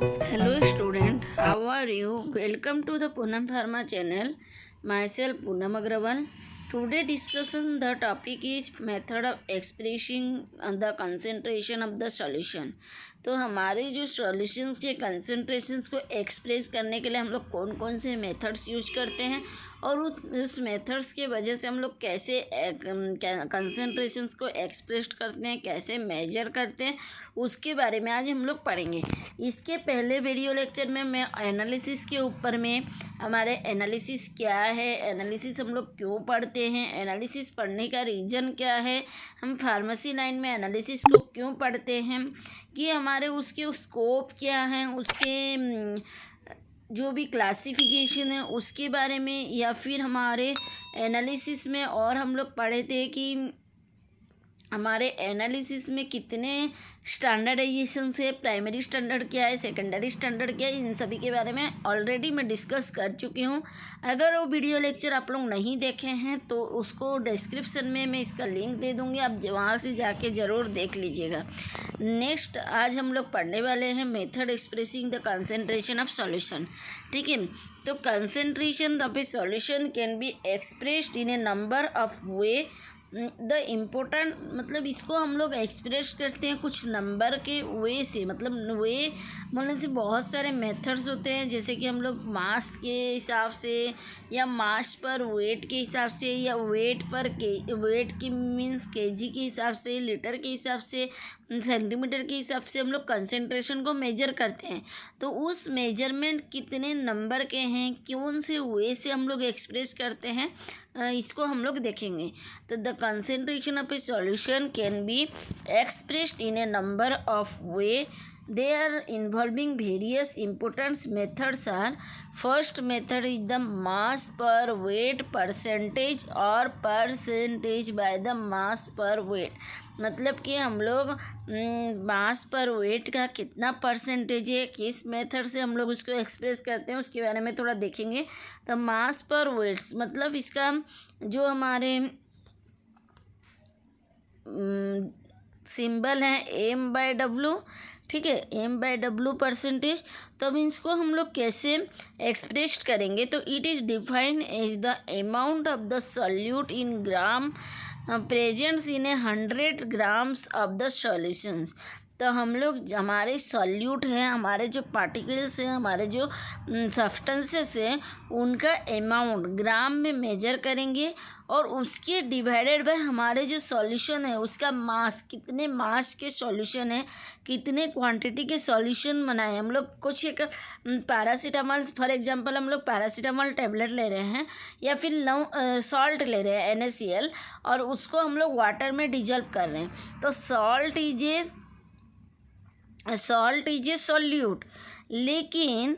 Hello student, how are you? Welcome to the Poonam Pharma channel. Myself Poonam Agrawal. Today discussion the topic is method of expressing the concentration of the solution. तो हमारे जो solutions के concentrations को express करने के लिए हम लोग कौन कौन से मेथड्स यूज करते हैं और उस मेथड्स की वजह से हम लोग कैसे कंसंट्रेशंस को एक्सप्रेस करते हैं, कैसे मेजर करते हैं, उसके बारे में आज हम लोग पढ़ेंगे। इसके पहले वीडियो लेक्चर में मैं एनालिसिस के ऊपर में हमारे एनालिसिस क्या है, एनालिसिस हम लोग क्यों पढ़ते हैं, एनालिसिस पढ़ने का रीज़न क्या है, हम फार्मेसी लाइन में एनालिसिस को क्यों पढ़ते हैं, कि हमारे उसके स्कोप क्या हैं, उसके जो भी क्लासिफिकेशन है उसके बारे में, या फिर हमारे एनालिसिस में और हम लोग पढ़े थे कि हमारे एनालिसिस में कितने स्टैंडर्डाइजेशन से, प्राइमरी स्टैंडर्ड क्या है, सेकेंडरी स्टैंडर्ड क्या है, इन सभी के बारे में ऑलरेडी मैं डिस्कस कर चुकी हूँ। अगर वो वीडियो लेक्चर आप लोग नहीं देखे हैं तो उसको डिस्क्रिप्शन में मैं इसका लिंक दे दूँगी, आप वहाँ से जाके ज़रूर देख लीजिएगा। नेक्स्ट आज हम लोग पढ़ने वाले हैं method expressing the concentration of solution. ठीक है, तो concentration of A solution can be expressed in A number of way. The important मतलब इसको हम लोग एक्सप्रेस करते हैं कुछ नंबर के वे से, मतलब वे बोलने से बहुत सारे मेथड्स होते हैं, जैसे कि हम लोग मास के हिसाब से, या मास पर वेट के हिसाब से, या वेट पर वेट की मीन्स केजी के हिसाब से, लीटर के हिसाब से, सेंटीमीटर के हिसाब से हम लोग कंसंट्रेशन को मेजर करते हैं। तो उस मेजरमेंट कितने नंबर के हैं, कौन से वे से हम लोग एक्सप्रेस करते हैं, इसको हम लोग देखेंगे। तो the concentration of A solution can be expressed in A number of way. They are involving various important methods are first method is the mass per weight percentage or percentage by the mass per weight। मतलब कि हम लोग मास पर wait का कितना percentage है, किस method से हम लोग उसको एक्सप्रेस करते हैं, उसके बारे में थोड़ा देखेंगे। तो मास पर वेट्स मतलब इसका जो हमारे सिंबल है M/W, ठीक है, M/W परसेंटेज। तो अब इसको हम लोग कैसे एक्सप्रेस करेंगे, तो it is defined as the amount of the solute in gram presents in 100 grams of the solutions. तो हम लोग हमारे सॉल्यूट हैं, हमारे जो पार्टिकल्स हैं, हमारे जो सब्सटेंसेस हैं, उनका अमाउंट ग्राम में मेजर करेंगे और उसके डिवाइडेड बाय हमारे जो सॉल्यूशन है उसका मास, कितने मास के सॉल्यूशन है, कितने क्वांटिटी के सॉल्यूशन बनाए। हम लोग कुछ एक पैरासीटामॉल फॉर एग्जांपल हम लोग पैरासीटामॉल टैबलेट ले रहे हैं, या फिर सॉल्ट ले रहे हैं NaCl, और उसको हम लोग वाटर में डिजॉल्व कर रहे हैं। तो सॉल्ट इज ए सॉल्यूट, लेकिन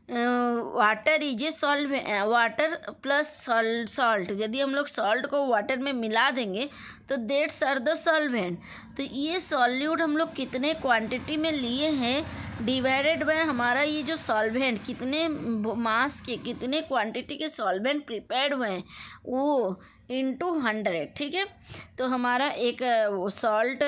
water is a water plus salt, यदि हम लोग सॉल्ट को वाटर में मिला देंगे तो दैट्स आर द सॉल्वेंट। तो ये सॉल्यूट हम लोग कितने क्वांटिटी में लिए हैं डिवाइडेड बाय हमारा ये जो सॉल्वेंट, कितने मास के, कितने क्वांटिटी के सॉल्वेंट प्रिपेयर्ड हुए हैं, वो इंटू 100। ठीक है, तो हमारा एक सॉल्ट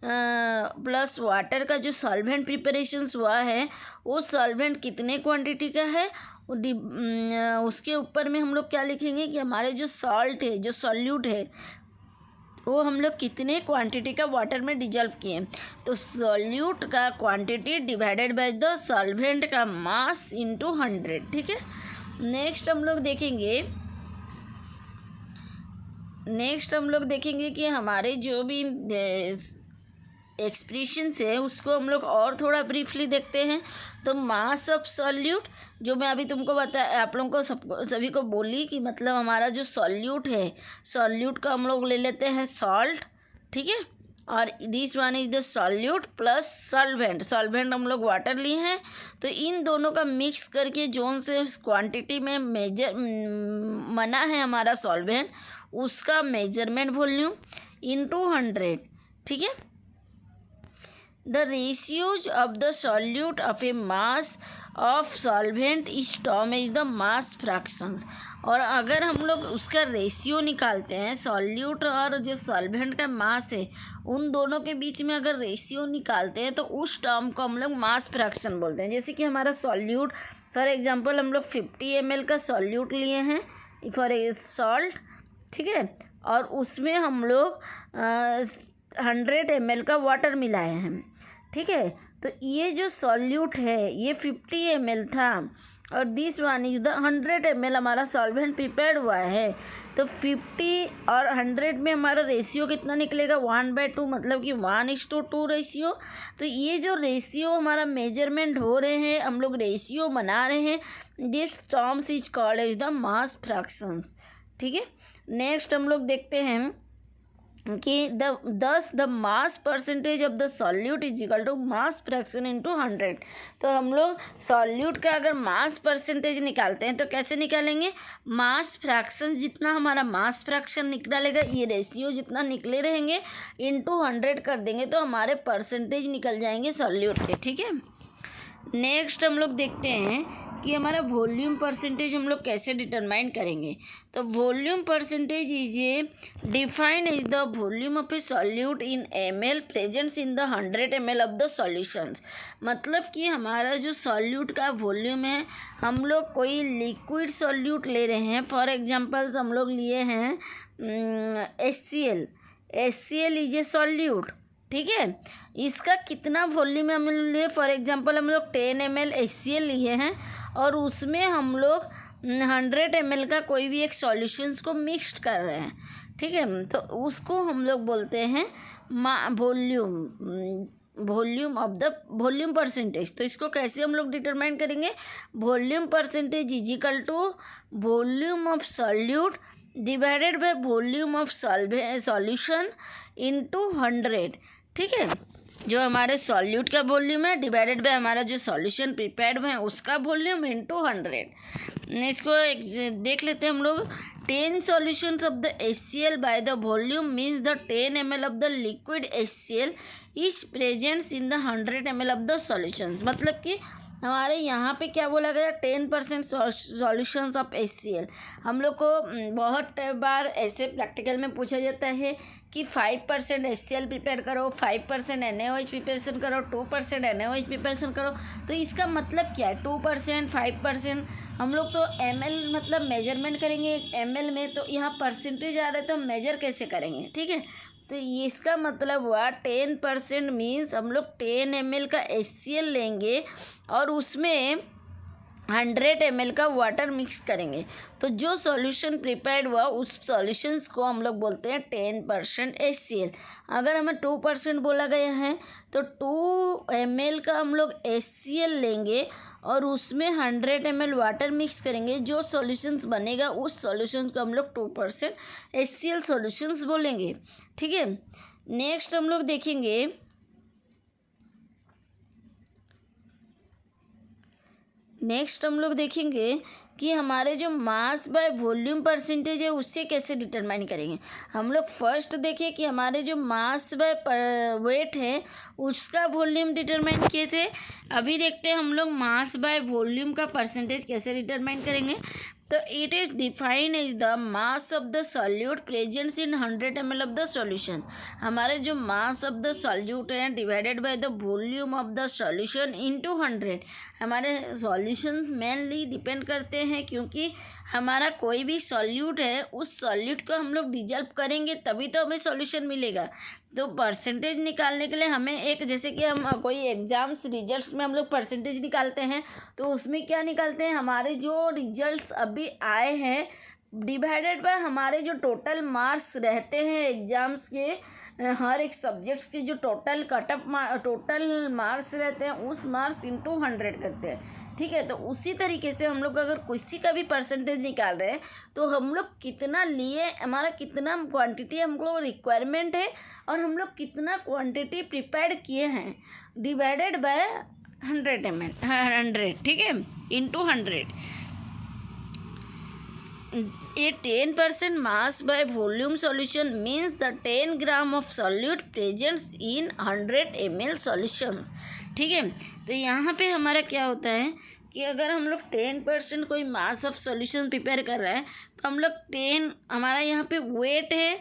प्लस वाटर का जो सॉल्वेंट प्रिपरेशंस हुआ है, वो सॉल्वेंट कितने क्वांटिटी का है, उसके ऊपर में हम लोग क्या लिखेंगे कि हमारे जो सॉल्ट है, जो सॉल्यूट है, वो हम लोग कितने क्वांटिटी का वाटर में डिजॉल्व किए। तो सॉल्यूट का quantity divided by the solvent का मास इंटू 100। ठीक है, नेक्स्ट हम लोग देखेंगे कि हमारे जो भी एक्सप्रेशंस है उसको हम लोग और थोड़ा ब्रीफली देखते हैं। तो मास ऑफ सॉल्यूट, जो मैं अभी तुमको आप लोगों को सभी को बोली कि मतलब हमारा जो सॉल्यूट है, सॉल्यूट का हम लोग ले लेते हैं सॉल्ट, ठीक है, और this one is the solute plus solvent हम लोग वाटर लिए हैं। तो इन दोनों का मिक्स करके जोन से क्वांटिटी में मेजर बना है हमारा सॉल्वेंट, उसका मेजरमेंट वॉल्यूम इंटू 100। ठीक है, the ratios of the solute of A mass of solvent is term is the mass fractions. और अगर हम लोग उसका रेशियो निकालते हैं, सॉल्यूट और जो सॉल्वेंट का मास है उन दोनों के बीच में अगर रेशियो निकालते हैं तो उस टर्म को हम लोग मास फ्रैक्शन बोलते हैं। जैसे कि हमारा सॉल्यूट, फॉर एग्जांपल हम लोग 50 ml का सॉल्यूट लिए हैं फॉर ए सॉल्ट, ठीक है, और उसमें हम लोग 100 ml का वाटर मिलाए हैं, ठीक है। तो ये जो सॉल्यूट है ये 50 ml था और this one is the 100 ml हमारा सॉल्वेंट प्रिपेयर्ड हुआ है। तो 50 और 100 में हमारा रेशियो कितना निकलेगा, 1/2, मतलब कि 1:2 रेशियो। तो ये जो रेशियो हमारा मेजरमेंट हो रहे हैं, हम लोग रेशियो बना रहे हैं, this terms is called as the mass fractions, ठीक है। नेक्स्ट हम लोग देखते हैं कि the mass percentage of the solute is equal to mass fraction into 100। तो हम लोग सॉल्यूट का अगर मास परसेंटेज निकालते हैं तो कैसे निकालेंगे, मास फ्रैक्शन जितना हमारा मास फ्रैक्शन निकालेगा, ये रेशियो जितना निकले रहेंगे इंटू 100 कर देंगे तो हमारे परसेंटेज निकल जाएंगे सॉल्यूट के, ठीक है। नेक्स्ट हम लोग देखते हैं कि हमारा वॉल्यूम परसेंटेज हम लोग कैसे डिटरमाइन करेंगे। तो volume percentage is a defined is the volume of A solute in ml presents in the 100 ml of the solutions. मतलब कि हमारा जो सॉल्यूट का वॉल्यूम है, हम लोग कोई लिक्विड सॉल्यूट ले रहे हैं, फॉर एग्जांपल्स हम लोग लिए हैं HCl। HCl is a solute, ठीक है। इसका कितना वॉल्यूम हम लोग लिए, फॉर एग्जांपल हम लोग 10 ml HCl लिए हैं और उसमें हम लोग 100 ml का कोई भी एक सॉल्यूशंस को मिक्स्ड कर रहे हैं, ठीक है। तो उसको हम लोग बोलते हैं volume of the volume percentage. तो इसको कैसे हम लोग डिटरमाइन करेंगे, volume percentage is equal to volume of solute divided by volume of solution into 100, ठीक है। जो हमारे सॉल्यूट का वॉल्यूम है डिवाइडेड बाय हमारा जो सॉल्यूशन प्रिपेयर्ड है उसका वॉल्यूम इनटू 100। इसको देख लेते हैं हम लोग। 10 solutions of the HCl by the volume means the 10 ml of the liquid HCl is present in the 100 ml of the solutions। मतलब कि हमारे यहाँ पे क्या बोला गया, 10% सॉल्यूशंस ऑफ HCl। हम लोग को बहुत बार ऐसे प्रैक्टिकल में पूछा जाता है कि 5% HCl प्रिपेयर करो, 5% NaOH प्रिपरेशन करो, 2% NaOH प्रिपरेशन करो। तो इसका मतलब क्या है, 2%, 5%, हम लोग तो ml मतलब मेजरमेंट करेंगे ml में, तो यहाँ परसेंटेज आ रहा है तो हम मेजर कैसे करेंगे, ठीक है। तो ये इसका मतलब हुआ 10% मीन्स हम लोग 10 ml का HCl लेंगे और उसमें 100 ml का वाटर मिक्स करेंगे। तो जो सॉल्यूशन प्रिपेयर्ड हुआ उस सॉल्यूशंस को हम लोग बोलते हैं 10% HCl। अगर हमें 2% बोला गया है तो 2 ml का हम लोग HCl लेंगे और उसमें 100 ml वाटर मिक्स करेंगे। जो सॉल्यूशंस बनेगा उस सॉल्यूशंस को हम लोग 2% HCl सॉल्यूशंस बोलेंगे, ठीक है। नेक्स्ट हम लोग देखेंगे कि हमारे जो मास बाय वॉल्यूम परसेंटेज है उससे कैसे डिटरमाइन करेंगे। हम लोग फर्स्ट देखें कि हमारे जो मास बाय वेट है उसका वॉल्यूम डिटरमाइन किए थे। अभी देखते हैं हम लोग मास बाय वॉल्यूम का परसेंटेज कैसे डिटरमाइन करेंगे। तो it is defined as the mass of the solute presents in 100 ml of the solution. हमारे जो मास ऑफ द सॉल्यूट है divided by the volume of the solution into 100। हमारे solutions mainly depend करते हैं क्योंकि हमारा कोई भी सॉल्यूट है उस सॉल्यूट को हम लोग डिजल्व करेंगे तभी तो हमें सॉल्यूशन मिलेगा। तो परसेंटेज निकालने के लिए हमें एक, जैसे कि हम कोई एग्ज़ाम्स रिजल्ट्स में हम लोग परसेंटेज निकालते हैं तो उसमें क्या निकालते हैं, हमारे जो रिजल्ट्स अभी आए हैं डिवाइडेड बाय हमारे जो टोटल मार्क्स रहते हैं एग्ज़ाम्स के, हर एक सब्जेक्ट्स के जो टोटल टोटल मार्क्स रहते हैं उस मार्क्स इंटू 100 करते हैं, ठीक है। तो उसी तरीके से हम लोग अगर किसी का भी परसेंटेज निकाल रहे हैं तो हम लोग कितना लिए, हमारा कितना क्वांटिटी हमको रिक्वायरमेंट है और हम लोग कितना क्वांटिटी प्रिपेयर किए हैं डिवाइडेड बाय 100 ml 100, ठीक है, into 100। a 10% mass by volume solution means the 10 gram of solute presents in 100 ml solutions। ठीक है, तो यहाँ पे हमारा क्या होता है कि अगर हम लोग 10% कोई मास ऑफ सॉल्यूशन प्रिपेयर कर रहे हैं तो हम लोग 10, हमारा यहाँ पे वेट है,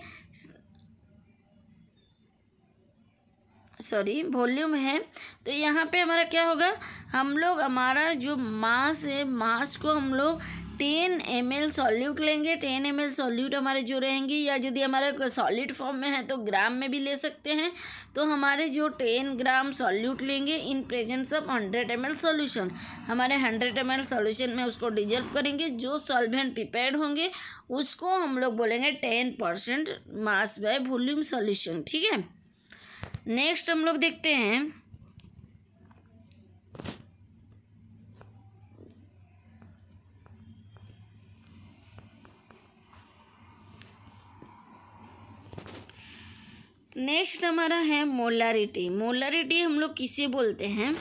सॉरी वॉल्यूम है, तो यहाँ पे हमारा क्या होगा, हम लोग हमारा जो मास है, मास को हम लोग 10 ml सॉल्यूट लेंगे। 10 ml सॉल्यूट हमारे जो रहेंगे, या यदि हमारा सॉलिड फॉर्म में है तो ग्राम में भी ले सकते हैं। तो हमारे जो 10 ग्राम सॉल्यूट लेंगे in presence of 100 ml solution, हमारे 100 ml सॉल्यूशन में उसको डिजल्व करेंगे। जो सॉल्वेंट प्रिपेयर्ड होंगे उसको हम लोग बोलेंगे 10% मास बाय वॉल्यूम सॉल्यूशन। ठीक है, नेक्स्ट हम लोग देखते हैं नेक्स्ट हमारा है मोलारिटी। मोलारिटी हम लोग किसे बोलते हैं,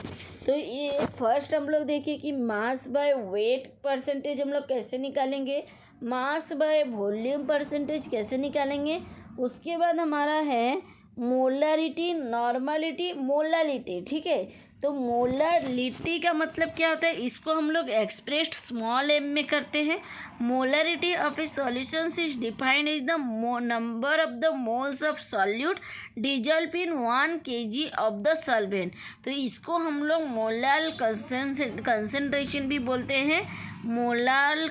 तो ये फर्स्ट हम लोग देखिए कि मास बाय वेट परसेंटेज हम लोग कैसे निकालेंगे, मास बाय वॉल्यूम परसेंटेज कैसे निकालेंगे। उसके बाद हमारा है मोलारिटी, नॉर्मलिटी, मोलालिटी। ठीक है, तो मोलालिटी का मतलब क्या होता है, इसको हम लोग एक्सप्रेस्ड स्मॉल m में करते हैं। Molarity of A solution is defined is the number of the moles of solute dissolved in 1 kg of the solvent. तो इसको हम लोग मोलार कंसंट्रेशन भी बोलते हैं, मोलार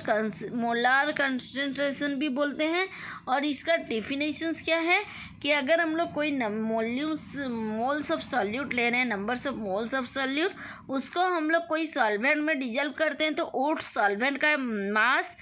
कंसंट्रेशन भी बोलते हैं। और इसका डेफिनेशंस क्या है कि अगर हम लोग कोई मोल्स ऑफ सॉल्यूट ले रहे हैं, numbers of moles of solute, उसको हम लोग कोई सॉल्वेंट में डिजल्व करते हैं तो उस सॉल्वेंट का मास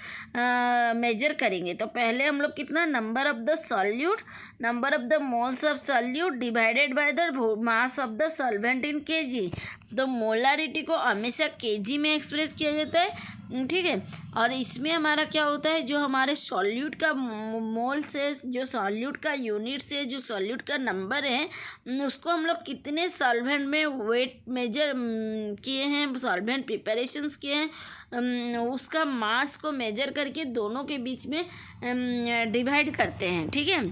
मेजर करेंगे। तो पहले हम लोग कितना, number of the solute, number of the moles of solute divided by the mass of the solvent in KG. तो मोलारिटी को हमेशा केजी में एक्सप्रेस किया जाता है। ठीक है, और इसमें हमारा क्या होता है, जो हमारे सॉल्यूट का मोल से, जो सॉल्यूट का यूनिट से, जो सॉल्यूट का नंबर है, उसको हम लोग कितने सॉल्वेंट में वेट मेजर किए हैं, सॉल्वेंट प्रिपरेशंस किए हैं, उसका मास को मेजर करके दोनों के बीच में डिवाइड करते हैं। ठीक है,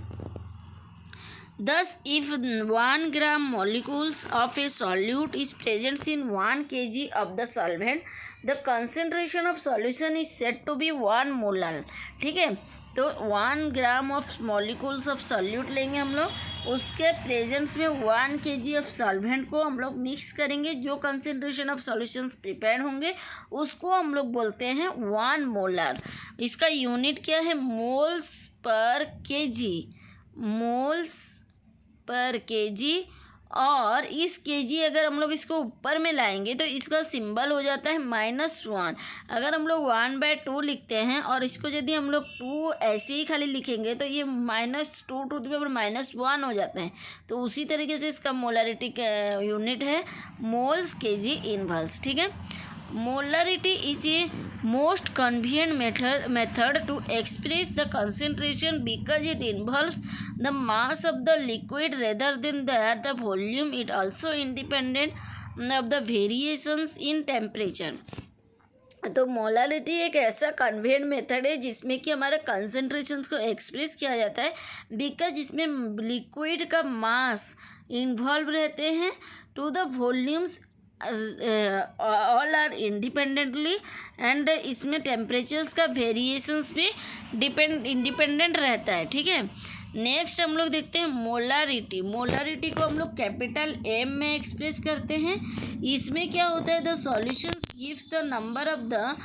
Thus, if 1 gram molecules of a solute is present in 1 kg of the solvent, the concentration of solution is said to be 1 molar। ठीक है, तो 1 gram of molecules of solute लेंगे हम लोग, उसके प्रेजेंस में 1 kg ऑफ सॉल्वेंट को हम लोग मिक्स करेंगे। जो कंसेंट्रेशन ऑफ सॉल्यूशंस प्रिपेयर होंगे उसको हम लोग बोलते हैं 1 मोलर। इसका यूनिट क्या है, moles per KG, moles per KG. और इस केजी अगर हम लोग इसको ऊपर में लाएंगे तो इसका सिंबल हो जाता है -1। अगर हम लोग 1/2 लिखते हैं और इसको यदि हम लोग 2 ऐसे ही खाली लिखेंगे तो ये -2 टू द पावर -1 हो जाते हैं। तो उसी तरीके से इसका मोलारिटी का यूनिट है मोल्स केजी इनवर्स। ठीक है, molarity is a most convenient method to express the concentration because it involves the mass of the liquid rather than the volume. It also independent of the variations in temperature। तो molarity एक ऐसा convent method है जिसमें कि हमारे concentrations को express किया जाता है, बिकॉज इसमें लिक्विड का मास इन्वॉल्व रहते हैं to the volumes all are independently, and इसमें टेम्परेचर्स का वेरिएशंस भी इंडिपेंडेंट रहता है। ठीक है, नेक्स्ट हम लोग देखते हैं मोलारिटी। मोलारिटी को हम लोग कैपिटल M में एक्सप्रेस करते हैं। इसमें क्या होता है, the solutions gives the number of the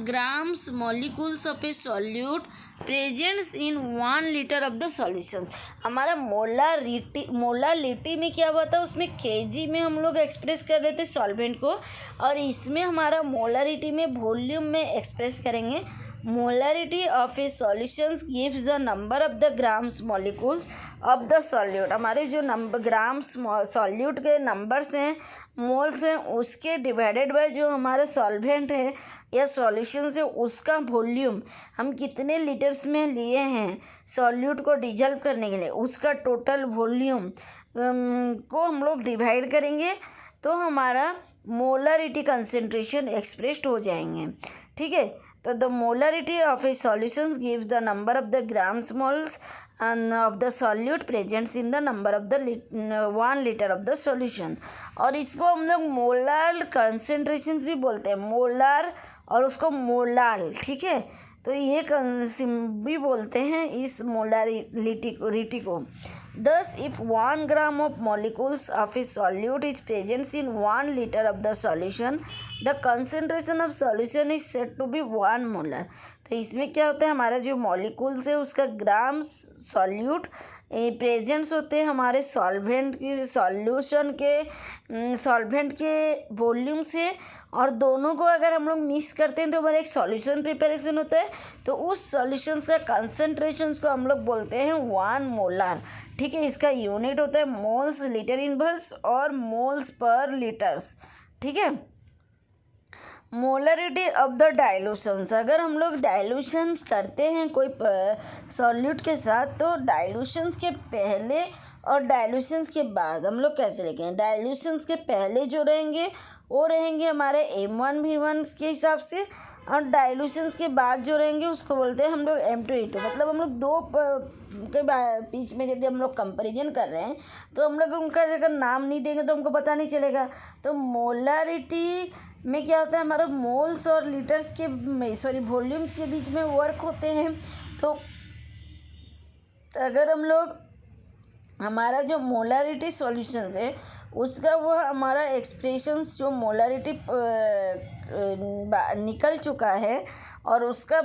grams molecules of A solute presents in 1 litre of the solution. हमारा मोलारिटी में क्या हुआ था, उसमें केजी में हम लोग एक्सप्रेस कर रहे थे सॉल्वेंट को, और इसमें हमारा मोलारिटी में वॉल्यूम में एक्सप्रेस करेंगे। Molarity of A solutions gives the number of the grams molecules of the solute. हमारे जो नंबर ग्राम्स सॉल्यूट के नंबर्स हैं, मोल्स हैं, उसके डिवाइडेड बाय जो हमारा सॉल्वेंट है या सॉल्यूशन से उसका वॉल्यूम हम कितने लीटर्स में लिए हैं सॉल्यूट को डिजल्व करने के लिए, उसका टोटल वॉल्यूम को हम लोग डिवाइड करेंगे तो हमारा मोलारिटी कंसंट्रेशन एक्सप्रेस्ड हो जाएंगे। ठीक है, तो the molarity of A solution gives the number of the grams moles and of the solute presents in the number of the 1 liter of the solution। और इसको हम लोग मोलर कंसेंट्रेशंस भी बोलते हैं, मोलर और उसको मोलाल, ठीक है। तो ये भी बोलते हैं इस मोलारिटी को। Thus, if 1 gram of molecules of a solute is present in 1 liter of the solution, the concentration of solution is said to be 1 molar। तो इसमें क्या होता है, हमारा जो मॉलिक्यूल्स है उसका ग्राम सॉल्यूट प्रेजेंट्स होते हैं हमारे सॉल्वेंट के वॉल्यूम से, और दोनों को अगर हम लोग मिक्स करते हैं तो हमारा एक सॉल्यूशन प्रिपरेशन होता है। तो उस सॉल्यूशंस का कंसंट्रेशंस को हम लोग बोलते हैं 1 मोलार, ठीक है। इसका यूनिट होता है मोल्स लीटर इनवर्स और मोल्स पर लीटर्स, ठीक है। मोलरिटी ऑफ द डाइल्यूशंस, अगर हम लोग डाइल्यूशंस करते हैं कोई सॉल्यूट के साथ, तो डाइल्यूशंस के पहले और डाइल्यूशंस के बाद हम लोग कैसे लिखें। डाइल्यूशंस के पहले जो रहेंगे वो रहेंगे हमारे M1 V1 के हिसाब से, और डाइल्यूशंस के बाद जो रहेंगे उसको बोलते हैं हम लोग M2 E2। मतलब हम लोग दो के बीच में यदि हम लोग कंपेरिजन कर रहे हैं तो हम लोग उनका अगर नाम नहीं देंगे तो हमको पता नहीं चलेगा। तो मोलरिटी में क्या होता है, हमारा मोल्स और लीटर्स के वॉल्यूम्स के बीच में वर्क होते हैं। तो अगर हम लोग हमारा जो मोलरिटी सॉल्यूशंस है उसका वो हमारा एक्सप्रेशंस जो मोलरिटी निकल चुका है और उसका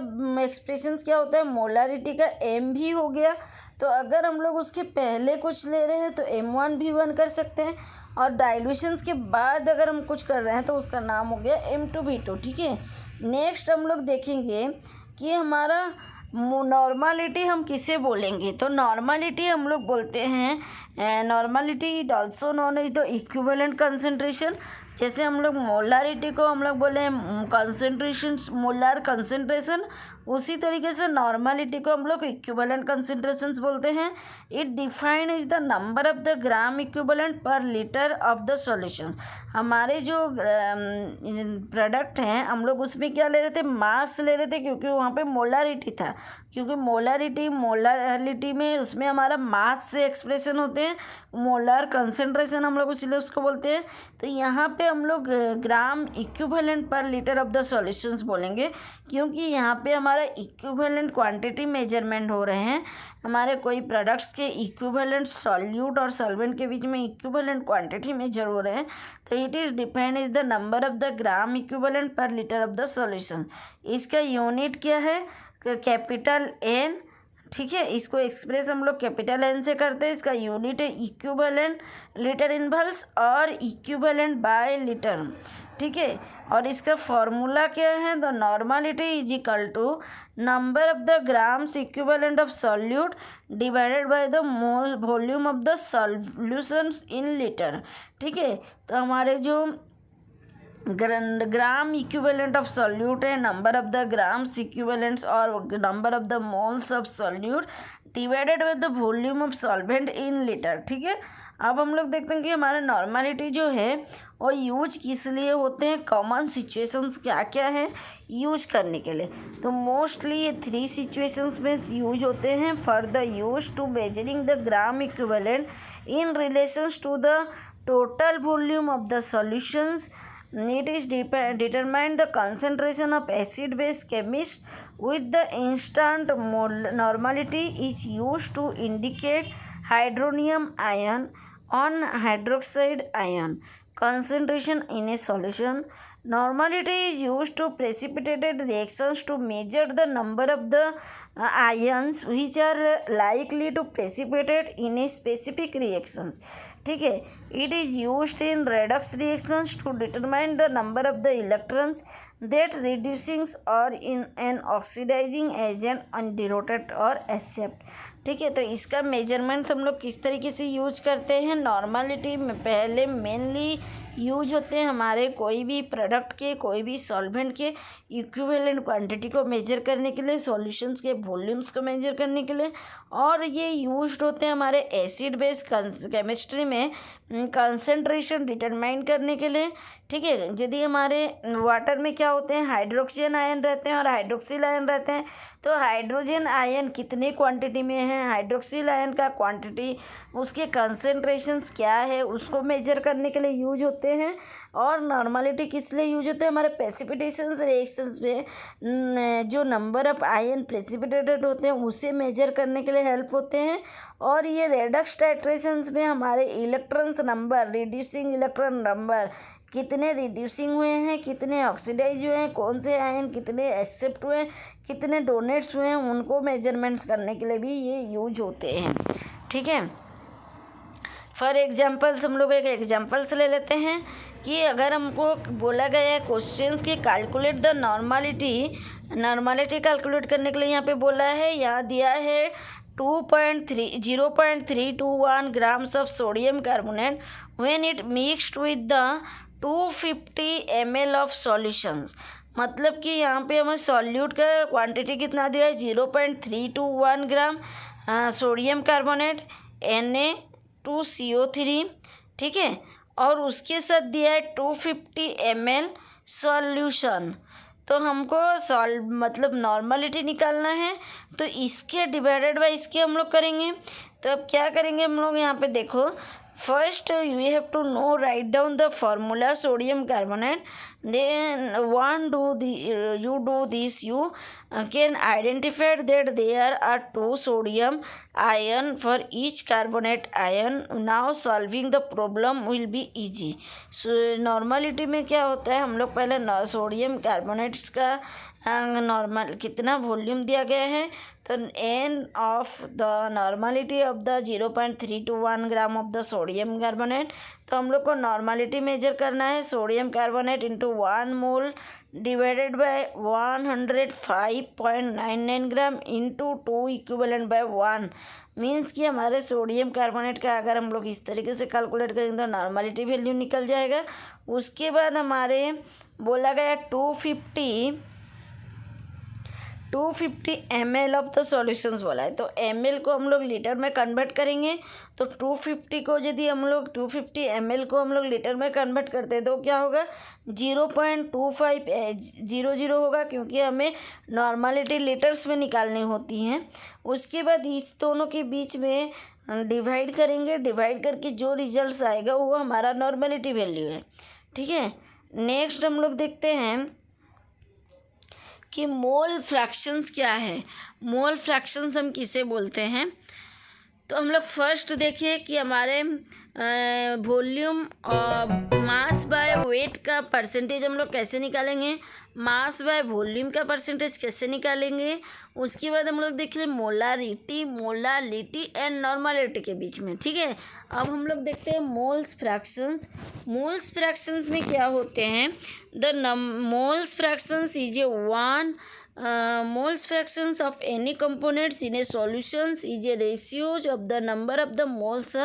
एक्सप्रेशंस क्या होता है, मोलरिटी का M भी हो गया। तो अगर हम लोग उसके पहले कुछ ले रहे हैं तो M1 V1 कर सकते हैं, और डाइल्यूशंस के बाद अगर हम कुछ कर रहे हैं तो उसका नाम हो गया M2 V2, ठीक है। नेक्स्ट हम लोग देखेंगे कि हमारा नॉर्मलिटी हम किसे बोलेंगे। तो नॉर्मलिटी हम लोग बोलते हैं, normality also known as the equivalent concentration. जैसे हम लोग मोलारिटी को हम लोग बोले कंसंट्रेशन, मोलार कंसंट्रेशन, उसी तरीके से नॉर्मलिटी को हम लोग इक्विवेलेंट कंसंट्रेशंस बोलते हैं। It define is the number of the gram equivalent पर लीटर ऑफ द सॉल्यूशंस। हमारे जो प्रोडक्ट हैं हम लोग उसमें क्या ले रहे थे, मास ले रहे थे, क्योंकि वहाँ पे मोलारिटी था, क्योंकि मोलारिटी में उसमें हमारा मास से एक्सप्रेशन होते हैं, मोलार कंसंट्रेशन हम लोग इसलिए उसको बोलते हैं। तो यहाँ पे हम लोग ग्राम इक्विवेलेंट पर लीटर ऑफ द सॉल्यूशंस बोलेंगे, क्योंकि यहाँ पे हमारा इक्विवेलेंट क्वांटिटी मेजरमेंट हो रहे हैं। हमारे कोई प्रोडक्ट्स के इक्विवेलेंट सॉल्यूट और सॉल्वेंट के बीच में इक्विवेलेंट क्वांटिटी मेजर हो रहे हैं। तो it is depend is the number of the gram equivalent पर लीटर ऑफ द सॉल्यूशन। इसका यूनिट क्या है, कैपिटल N, ठीक है। इसको एक्सप्रेस हम लोग कैपिटल N से करते हैं। इसका यूनिट है इक्विवेलेंट लीटर इनवर्स और इक्विवेलेंट बाय लीटर, ठीक है। और इसका फॉर्मूला क्या है, the normality is equal to number of the grams equivalent of solute divided by the mole volume of the solutions in litre, ठीक है। तो हमारे जो ग्राम इक्विवेलेंट ऑफ सॉल्यूट है, number of the grams equivalents और number of the moles of solute divided by the volume of solvent in litre, ठीक है। अब हम लोग देखते हैं कि हमारा नॉर्मलिटी जो है वो यूज किस लिए होते हैं, कॉमन सिचुएशंस क्या क्या हैं यूज करने के लिए। तो मोस्टली ये 3 सिचुएशंस में यूज होते हैं। For the use to measuring the gram equivalent in relations to the total volume of the solutions, it is determine the concentration of acid base chemist with the instant normality is used to indicate hydronium ion on hydroxide ion concentration in a solution. Normality is used to precipitated reactions to measure the number of the ions which are likely to precipitate in a specific reactions, ठीक है। It is used in redox reactions to determine the number of the electrons that reducing और in an oxidizing agent undirected और accept, ठीक है। तो इसका measurement हम लोग किस तरीके से यूज करते हैं, नॉर्मलिटी में पहले मेनली यूज होते हैं हमारे कोई भी प्रोडक्ट के, कोई भी सॉल्वेंट के इक्विवेलेंट क्वांटिटी को मेजर करने के लिए, सॉल्यूशंस के वॉल्यूम्स को मेजर करने के लिए, और ये यूज्ड होते हैं हमारे एसिड बेस केमिस्ट्री में कंसंट्रेशन डिटरमाइन करने के लिए, ठीक है। यदि हमारे वाटर में क्या होते हैं, हाइड्रोक्सियन आयन रहते हैं और हाइड्रोक्सिल आयन रहते हैं, तो हाइड्रोजन आयन कितनी क्वांटिटी में है, हाइड्रोक्सिल आयन का क्वांटिटी, उसके कंसंट्रेशंस क्या है, उसको मेजर करने के लिए यूज होते हैं। और नॉर्मलिटी किस लिए यूज होते हैं, हमारे प्रेसिपिटेशन रिएक्शंस में जो नंबर ऑफ आयन प्रेसिपिटेटेड होते हैं उसे मेजर करने के लिए हेल्प होते हैं। और ये रेडक्स टाइट्रेशंस में हमारे electrons number, reducing electron number, कितने रिड्यूसिंग हुए हैं, कितने ऑक्सीडाइज हुए हैं, कौन से आयन कितने एक्सेप्ट हुए हैं, कितने डोनेट्स हुए हैं, उनको मेजरमेंट्स करने के लिए भी ये यूज होते हैं। ठीक है। फॉर एग्जाम्पल्स हम लोग एक एग्जाम्पल्स ले लेते हैं कि अगर हमको बोला गया है क्वेश्चंस कि कैलकुलेट द नॉर्मलिटी कैलकुलेट करने के लिए यहाँ पे बोला है, यहाँ दिया है 0.321 grams of sodium carbonate when it mixed with the 250 ml of solutions. मतलब कि यहाँ पे हमें सॉल्यूट का क्वांटिटी कितना दिया है, 0.321 ग्राम सोडियम कार्बोनेट Na2CO3, ठीक है, और उसके साथ दिया है 250 ml सॉल्यूशन। तो हमको मतलब नॉर्मलिटी निकालना है, तो इसके डिवाइडेड बाय इसके हम लोग करेंगे। तो अब क्या करेंगे हम लोग, यहाँ पे देखो, first you have to know write down the formula sodium carbonate, then you do this, you can identify that there are 2 sodium ion for each carbonate ion. Now solving the problem will be easy. So normality में क्या होता है, हम लोग पहले sodium carbonates का normal कितना volume दिया गया है, तो n of the normality of the 0.321 gram of the sodium carbonate. तो हम लोग को नॉर्मलिटी मेजर करना है, sodium carbonate into 1 mole divided by 105.99 gram into 2 equivalent by 1, means कि हमारे सोडियम कार्बोनेट का अगर हम लोग इस तरीके से कैलकुलेट करेंगे तो नॉर्मलिटी वैल्यू निकल जाएगा। उसके बाद हमारे बोला गया 250 ml ऑफ द सॉल्यूशंस बोला है, तो ml को हम लोग लीटर में कन्वर्ट करेंगे। तो 250 को यदि हम लोग 250 ml को हम लोग लीटर में कन्वर्ट करते हैं तो क्या होगा, 0.2500 होगा, क्योंकि हमें नॉर्मलिटी लीटर्स में निकालनी होती हैं। उसके बाद इस दोनों के बीच में डिवाइड करेंगे, डिवाइड करके जो रिजल्ट आएगा वो हमारा नॉर्मलिटी वैल्यू है। ठीक है। नेक्स्ट हम लोग देखते हैं कि मोल फ्रैक्शंस क्या है। मोल फ्रैक्शंस हम किसे बोलते हैं, तो हम लोग फर्स्ट देखिए कि हमारे वॉल्यूम और मास बाय वेट का परसेंटेज हम लोग कैसे निकालेंगे, मास बाय वॉल्यूम का परसेंटेज कैसे निकालेंगे। उसके बाद हम लोग देखिए मोलारिटी एंड नॉर्मलिटी के बीच में। ठीक है। अब हम लोग देखते हैं मोल्स फ्रैक्शंस। मोल्स फ्रैक्शंस में क्या होते हैं, the moles fractions is a one moles fractions of any components in a solutions is a ratios of the number of the moles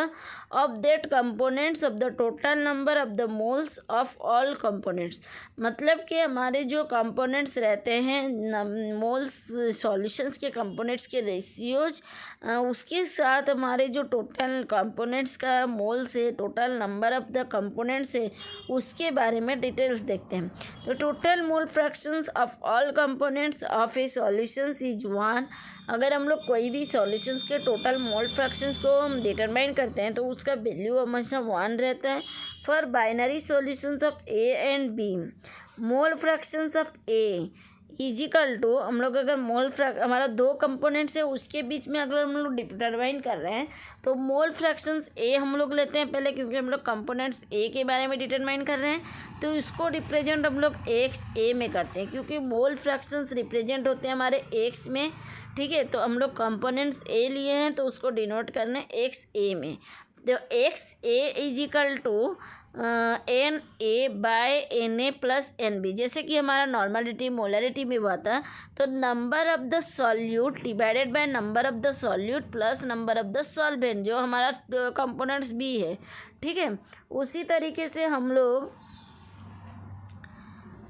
of that components of the total number of the moles of all components। मतलब कि हमारे जो components रहते हैं moles solutions के components के ratios, उसके साथ हमारे जो टोटल components का मोल्स है, total number of the components है, उसके बारे में डिटेल्स देखते हैं। तो total mole fractions of all components of A solutions is 1। अगर हम लोग कोई भी सॉल्यूशंस के टोटल मोल फ्रैक्शंस को हम डिटरमाइन करते हैं तो उसका वैल्यू हमेशा 1 रहता है। For binary solutions of A and B, mole fractions of A equal to, हम लोग अगर हमारा 2 कंपोनेंट्स है उसके बीच में अगर हम लोग डिटरमाइन कर रहे हैं तो मोल फ्रैक्शंस ए हम लोग लेते हैं पहले, क्योंकि हम लोग कंपोनेंट्स ए के बारे में डिटरमाइन कर रहे हैं, तो इसको रिप्रेजेंट हम लोग एक्स ए में करते हैं, क्योंकि मोल फ्रैक्शंस रिप्रेजेंट होते हैं हमारे एक्स में। ठीक है। तो हम लोग कंपोनेंट्स ए लिए हैं तो उसको डिनोट करना है एक्स ए में। तो X A equal to N A by N A plus N B, जैसे कि हमारा नॉर्मलिटी मोलरिटी में हुआ था, तो number of the solute divided by number of the solute plus number of the solvent, जो हमारा कंपोनेंट्स बी है। ठीक है। उसी तरीके से हम लोग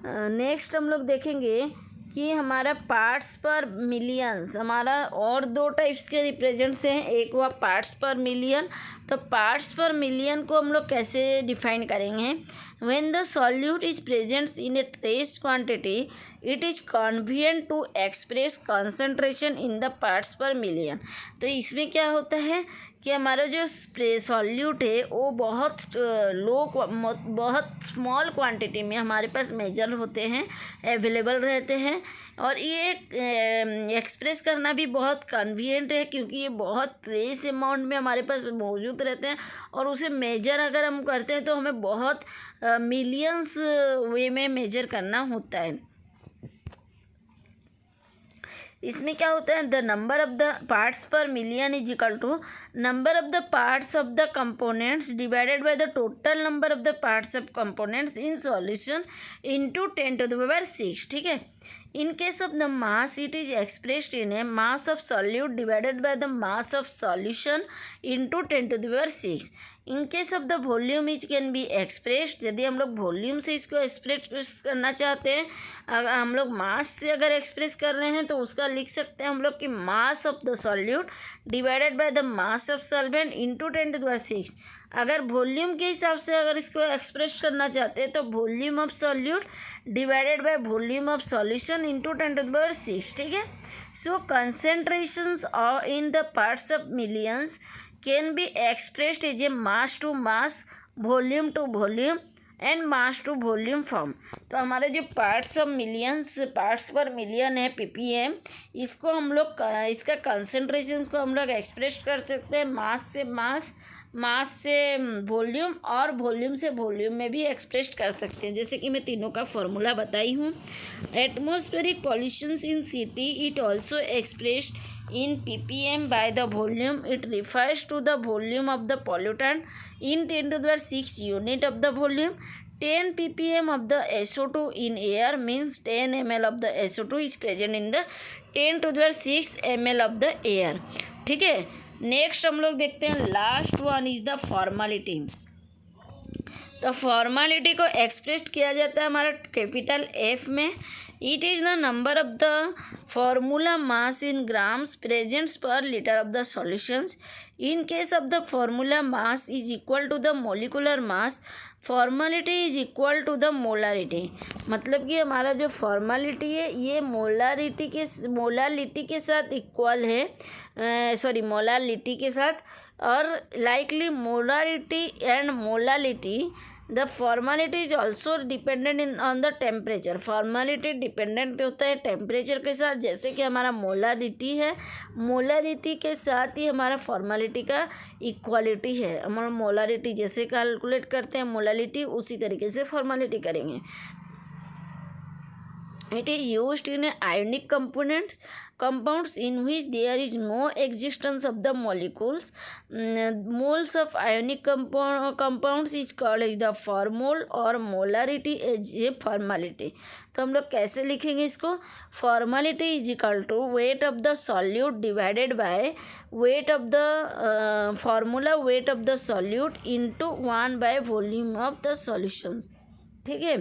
नेक्स्ट हम लोग देखेंगे कि हमारा पार्ट्स पर मिलियंस, हमारा और दो टाइप्स के रिप्रेजेंट्स हैं, एक हुआ पार्ट्स पर मिलियन। तो पार्ट्स पर मिलियन को हम लोग कैसे डिफाइन करेंगे? When the solute is presents in a trace quantity it is convenient to express concentration in the parts per million. तो इसमें क्या होता है कि हमारा जो सॉल्यूट है वो बहुत बहुत स्मॉल क्वांटिटी में हमारे पास मेजर होते हैं, अवेलेबल रहते हैं, और ये एक्सप्रेस करना भी बहुत कन्वीनियंट है क्योंकि ये बहुत ट्रेस अमाउंट में हमारे पास मौजूद रहते हैं, और उसे मेजर अगर हम करते हैं तो हमें बहुत मिलियंस वे में मेजर करना होता है। इसमें क्या होता है? The number of the parts per million is equal to number of the parts of the components divided by the total number of the parts of components in solution into 10⁶। ठीक है। In case of the mass, it is expressed in a mass of solute divided by the mass of solution into 10⁶. In case of the volume, it can be expressed, यदि हम लोग volume से इसको express करना चाहते हैं, अगर हम लोग मास से अगर एक्सप्रेस कर रहे हैं तो उसका लिख सकते हैं हम लोग कि मास of the solute divided by the mass of solvent into 10⁶। अगर वॉल्यूम के हिसाब से अगर इसको एक्सप्रेस करना चाहते हैं तो volume of solute divided by volume of solution into 10⁶। ठीक है। So concentrations in the parts of millions can be expressed as a mass to mass, volume to volume and mass to volume form. तो हमारे जो parts of millions, parts per million है ppm, इसको हम लोग इसका कंसेंट्रेशंस को हम लोग एक्सप्रेस कर सकते हैं मास से मास, मास से वॉल्यूम, और वॉल्यूम से वॉल्यूम में भी एक्सप्रेस कर सकते हैं, जैसे कि मैं तीनों का फॉर्मूला बताई हूँ। Atmospheric pollutions in city it also expressed in ppm by the volume. It refers to the volume of the pollutant in 10⁶ unit of the volume. 10 ppm of the SO2 in air means 10 ml of the SO2 is present in the 10⁶ ml of the air। ठीक है। Next हम लोग देखते हैं, last one is the formality. तो formality को express किया जाता है हमारा कैपिटल F में। It is the number of the formula mass in grams presents per litre of the solutions. In case of the formula mass is equal to the molecular mass, formality is equal to the molarity. मतलब कि हमारा जो formality है ये molality के साथ equal है, molality के साथ, और likely molarity and molality the formality is also dependent on the temperature. Formality dependent होता है टेम्परेचर के साथ, जैसे कि हमारा मोलारिटी है, मोलारिटी के साथ ही हमारा फॉर्मेलिटी का इक्वालिटी है। हम मोलारिटी जैसे कैलकुलेट करते हैं मोलालिटी, उसी तरीके से फॉर्मेलिटी करेंगे। It is used in ionic compounds in which there is no existence of the molecules. Moles of ionic compounds is called as the formol or molarity as a formality। तो हम लोग कैसे लिखेंगे इसको? Formality is equal to weight of the solute divided by weight of the formula weight of the solute into 1 by volume of the solutions. ठीक है।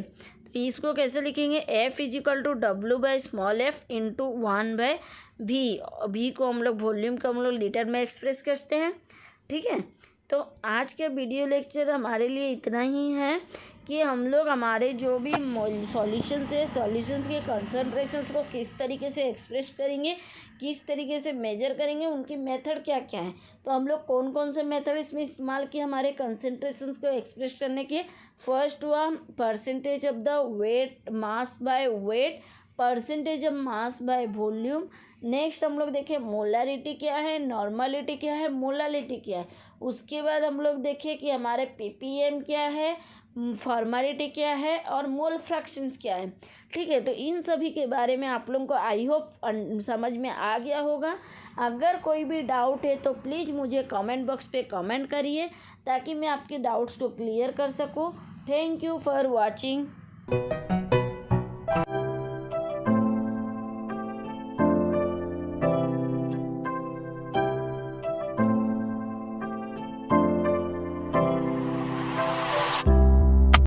इसको कैसे लिखेंगे? F is equal to W/f into 1/v। v को हम लोग volume को हम लोग लीटर में एक्सप्रेस करते हैं। ठीक है। तो आज के वीडियो लेक्चर हमारे लिए इतना ही है कि हम लोग हमारे जो भी सॉल्यूशंस है, सॉल्यूशंस के कंसंट्रेशंस को किस तरीके से एक्सप्रेस करेंगे, किस तरीके से मेजर करेंगे, उनकी मेथड क्या क्या है। तो हम लोग कौन कौन से मेथड इसमें इस्तेमाल किए हमारे कंसंट्रेशंस को एक्सप्रेस करने के? फर्स्ट हुआ percentage of the weight, mass by weight, percentage of mass by volume. Next हम लोग देखें मोलारिटी क्या है, नॉर्मलिटी क्या है, मोलालिटी क्या है। उसके बाद हम लोग देखें कि हमारे ppm क्या है, फॉर्मेलिटी क्या है, और मोल फ्रैक्शंस क्या है। ठीक है। तो इन सभी के बारे में आप लोगों को आई होप समझ में आ गया होगा। अगर कोई भी डाउट है तो प्लीज़ मुझे कमेंट बॉक्स पे कमेंट करिए ताकि मैं आपके डाउट्स को क्लियर कर सकूं। Thank you for watching.